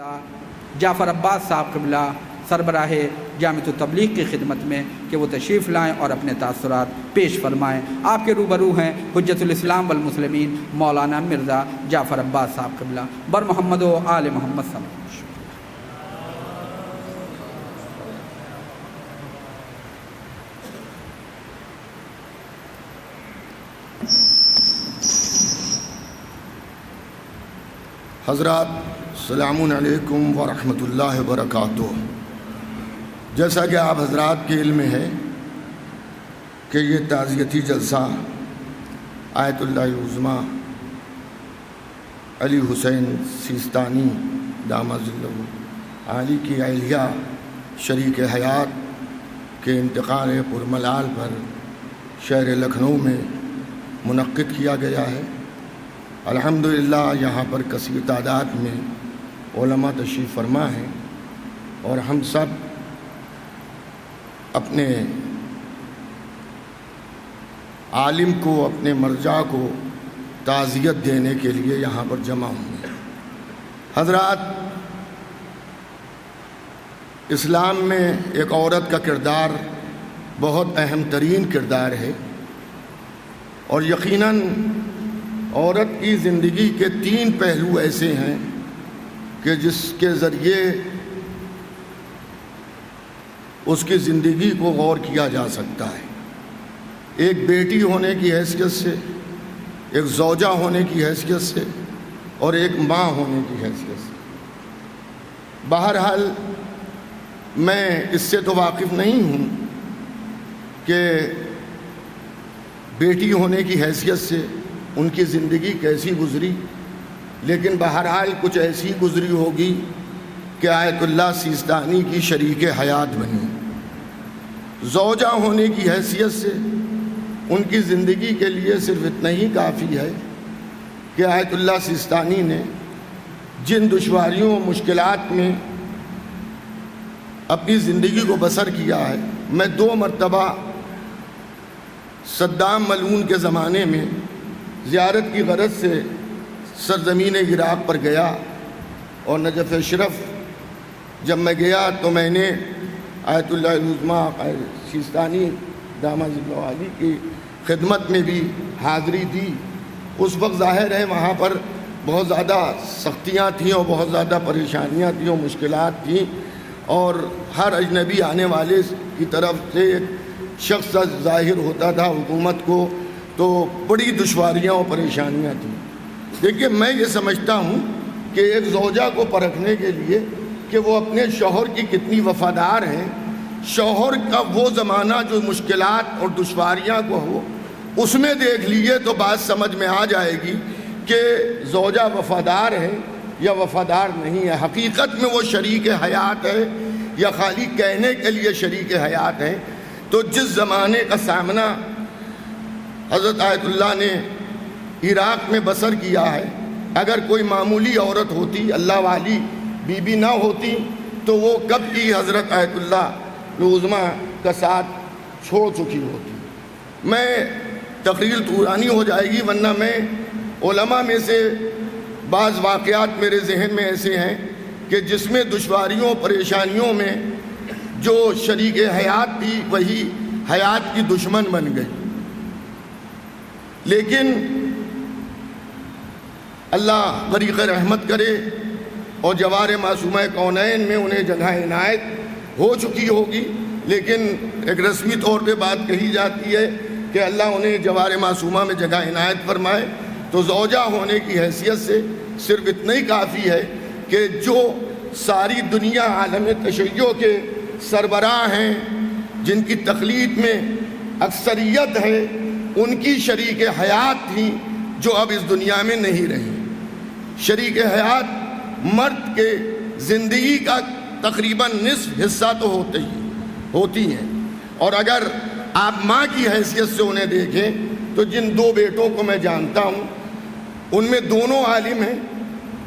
जाफ़र अब्बास साहब क़िबला सरबराह जामिअत तबलीग की खिदमत में कि वो तशरीफ़ लाएँ और अपने तासुरात पेश फरमाएँ। आपके रूबरू हैं हुज्जतुल इस्लाम वल मुस्लिमीन मौलाना मिर्ज़ा जाफ़र अब्बास साहब क़िबला बर मोहम्मद व आल मोहम्मद सल्लल्लाहु अलैहि वसल्लम। हज़रात अस्सलामु अलैकुम व रहमतुल्लाहि व बरकातुहू। जैसा कि आप हज़रात के इल्म में है कि ये ताज़ियती जलसा आयतुल्लाह उज़्मा अली हुसैन सिस्तानी दामज़िल्लहु आली की अहलिया शरीक हयात के इंतकाल पुरमलाल पर शहर लखनऊ में मुनक्किद किया गया है। अल्हम्दुलिल्लाह यहाँ पर कसीर तादाद में उलमा तशरीफ़ फरमा हैं और हम सब अपने आलिम को, अपने मर्जा को ताज़ियत देने के लिए यहाँ पर जमा हुए हैं। हज़रात, इस्लाम में एक औरत का किरदार बहुत अहम तरीन किरदार है और यकीनन औरत की ज़िंदगी के 3 पहलू ऐसे हैं कि जिसके ज़रिए उसकी ज़िंदगी को गौर किया जा सकता है। एक बेटी होने की हैसियत से, एक ज़ौजा होने की हैसियत से और एक माँ होने की हैसियत से। बहरहाल मैं इससे तो वाकिफ़ नहीं हूँ कि बेटी होने की हैसियत से उनकी ज़िंदगी कैसी गुज़री, लेकिन बहरहाल कुछ ऐसी गुज़री होगी कि आयतुल्लाह सिस्तानी की शरीक हयात बनी। ज़ौजा होने की हैसियत से उनकी ज़िंदगी के लिए सिर्फ़ इतना ही काफ़ी है कि आयतुल्लाह सिस्तानी ने जिन दुश्वारियों मुश्किलात में अपनी ज़िंदगी को बसर किया है। मैं 2 मरतबा सद्दाम मलऊन के ज़माने में ज़ियारत की गरज से सरज़मीन इराक़ पर गया और नजफ़ अशरफ जब मैं गया तो मैंने आयतुल्लाह उज़्मा सिस्तानी दामज़िल्लहु आली की खिदमत में भी हाज़री दी। उस वक्त ज़ाहिर है वहाँ पर बहुत ज़्यादा सख्तियाँ थीं और बहुत ज़्यादा परेशानियाँ थीं और मुश्किलात थीं और हर अजनबी आने वाले की तरफ से एक शख्स ज़ाहिर होता था हुकूमत को, तो बड़ी दुश्वारियाँ और परेशानियाँ थीं। देखिए, मैं ये समझता हूँ कि एक ज़ौजा को परखने के लिए कि वो अपने शौहर की कितनी वफ़ादार हैं, शौहर का वो ज़माना जो मुश्किलात और दुश्वारियाँ को हो उसमें देख लीजिए तो बात समझ में आ जाएगी कि ज़ौजा वफ़ादार है या वफ़ादार नहीं है। हकीकत में वो शरीक हयात है या खाली कहने के लिए शरीक हयात है। तो जिस ज़माने का सामना हज़रत आयतुल्लाह ने इराक़ में बसर किया है, अगर कोई मामूली औरत होती, अल्लाह वाली बीबी ना होती, तो वो कब की हज़रत आयतुल्लाह उज़्मा का साथ छोड़ चुकी होती। मैं तकरीर तूरानी हो जाएगी, वरना मैं उलमा में से बाज़ वाक़यात मेरे जहन में ऐसे हैं कि जिसमें दुश्वारियों परेशानियों में जो शरीक हयात थी वही हयात की दुश्मन बन गई। लेकिन अल्लाह गरीक़ रहमत करे और जवार मासूमा कौनैन में उन्हें जगह इनायत हो चुकी होगी, लेकिन एक रस्मी तौर पे बात कही जाती है कि अल्लाह उन्हें जवार मासूमा में जगह इनायत फरमाए। तो ज़ौजा होने की हैसियत से सिर्फ इतना ही काफ़ी है कि जो सारी दुनिया आलम तशय्यो के सरबराह हैं, जिनकी तक़लीद में अक्सरियत है, उनकी शरीक हयात थी जो अब इस दुनिया में नहीं रही। शरीक हयात मर्द के ज़िंदगी का तकरीबन निस्फ हिस्सा तो होती हैं और अगर आप माँ की हैसियत से उन्हें देखें तो जिन 2 बेटों को मैं जानता हूँ उनमें दोनों आलिम हैं,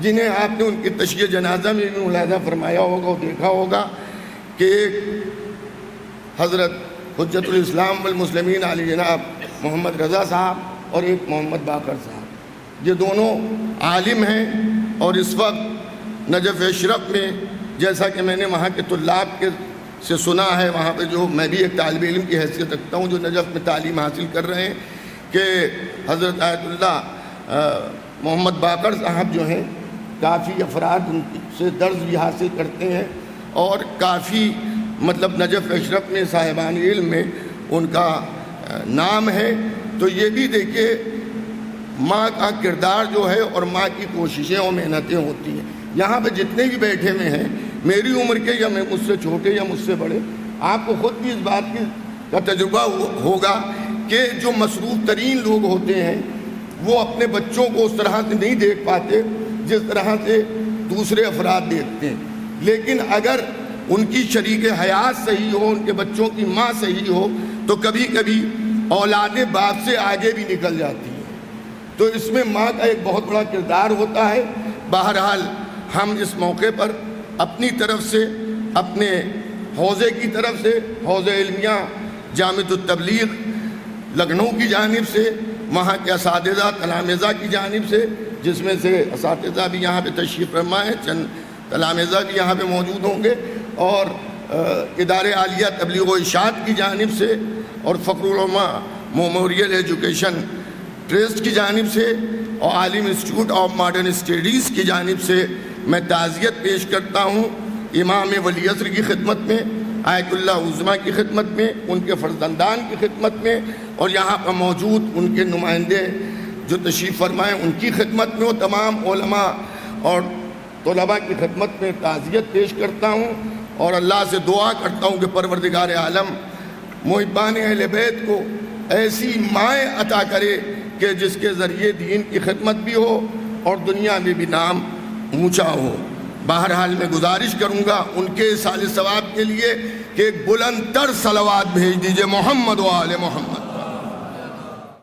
जिन्हें आपने उनकी तशय्ये जनाजा में भी मुलाहिज़ा फरमाया होगा और देखा होगा कि एक हज़रत हुज्जतुल इस्लाम वल मुस्लिमीन आली जनाब मोहम्मद रज़ा साहब और एक मोहम्मद बाकर साहब, ये दोनों आलिम हैं और इस वक्त نجف اشرف میں جیسا کہ میں نے وہاں کے طلاب کے سے سنا ہے، وہاں پہ جو میں بھی ایک طالب علم کی حیثیت رکھتا ہوں جو نجف میں تعلیم حاصل کر رہے ہیں، کہ حضرت آیت اللہ محمد باقر صاحب جو ہیں کافی افراد ان سے درس بھی حاصل کرتے ہیں، اور کافی مطلب نجف اشرف میں صاحبان علم میں ان کا نام ہے۔ تو یہ بھی دیکھیے ماں کا کردار جو ہے اور ماں کی کوششیں اور محنتیں ہوتی ہیں۔ یہاں پہ جتنے بھی بیٹھے ہوئے ہیں میری عمر کے یا مجھ سے چھوٹے یا مجھ سے بڑے، آپ کو خود بھی اس بات کا تجربہ ہوگا کہ جو مصروف ترین لوگ ہوتے ہیں وہ اپنے بچوں کو اس طرح سے نہیں دیکھ پاتے جس طرح سے دوسرے افراد دیکھتے ہیں، لیکن اگر ان کی شریک حیات صحیح ہو، ان کے بچوں کی ماں صحیح ہو، تو کبھی کبھی اولاد باپ سے آگے بھی نکل جاتی ہے۔ تو اس میں ماں کا ایک بہت بڑا کردار ہوتا ہے۔ بہرحال ہم اس موقع پر اپنی طرف سے، اپنے حوزے کی طرف سے، حوزہ علمیہ جامعۃ التبلیغ لکھنؤ کی جانب سے، وہاں کے اساتذہ تلامذہ کی جانب سے، جس میں سے اساتذہ بھی یہاں پہ تشریف فرما ہے، چند تلامذہ بھی یہاں پہ موجود ہوں گے، اور ادارے عالیہ تبلیغ و ارشاد کی جانب سے، اور فخر العلماء میموریل ایجوکیشن ٹرسٹ کی جانب سے، اور عالم انسٹیٹیوٹ آف ماڈرن اسٹڈیز کی جانب سے میں تعزیت پیش کرتا ہوں امام ولی عصر کی خدمت میں، آیت اللہ عظمیٰ کی خدمت میں، ان کے فرزندان کی خدمت میں، اور یہاں پر موجود ان کے نمائندے جو تشریف فرمائیں ان کی خدمت میں، وہ تمام علماء اور طلباء کی خدمت میں تعزیت پیش کرتا ہوں، اور اللہ سے دعا کرتا ہوں کہ پروردگار عالم محبان اہل بیت کو ایسی مائیں عطا کرے کہ جس کے ذریعے دین کی خدمت بھی ہو اور دنیا میں بھی نام اونچا ہو۔ بہرحال میں گزارش کروں گا ان کے سال ثواب کے لیے کہ ایک بلند تر صلوات بھیج دیجئے محمد و آل محمد۔